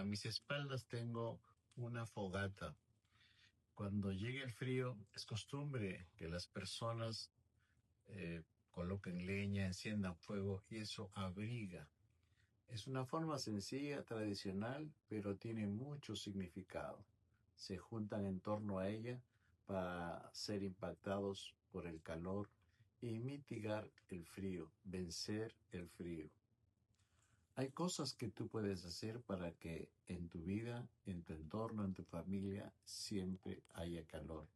mis espaldas tengo una fogata. Cuando llegue el frío, es costumbre que las personas coloquen leña, enciendan fuego y eso abriga. Es una forma sencilla, tradicional, pero tiene mucho significado. Se juntan en torno a ella para ser impactados por el calor y mitigar el frío, vencer el frío. Hay cosas que tú puedes hacer para que en tu vida, en tu entorno, en tu familia, siempre haya calor.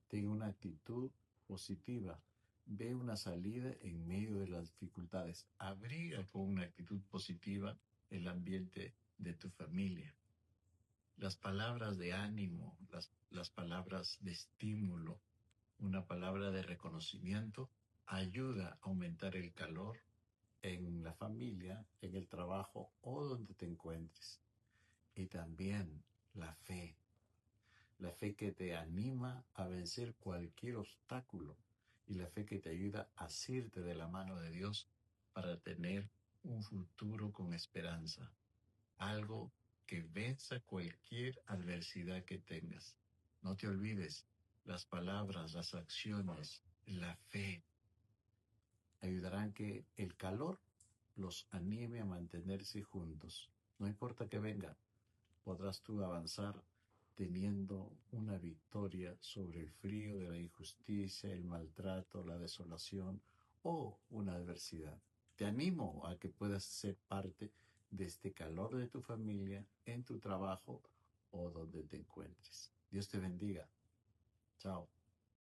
Ten una actitud positiva. Ve una salida en medio de las dificultades. Abriga con una actitud positiva el ambiente de tu familia. Las palabras de ánimo, las palabras de estímulo, una palabra de reconocimiento ayuda a aumentar el calor en la familia, en el trabajo o donde te encuentres. Y también la fe que te anima a vencer cualquier obstáculo y la fe que te ayuda a asirte de la mano de Dios para tener un futuro con esperanza, algo que venza cualquier adversidad que tengas. No te olvides, las palabras, las acciones, la fe ayudarán que el calor los anime a mantenerse juntos. No importa que venga, podrás tú avanzar teniendo una victoria sobre el frío de la injusticia, el maltrato, la desolación o una adversidad. Te animo a que puedas ser parte de este calor de tu familia, en tu trabajo o donde te encuentres. Dios te bendiga. Chao.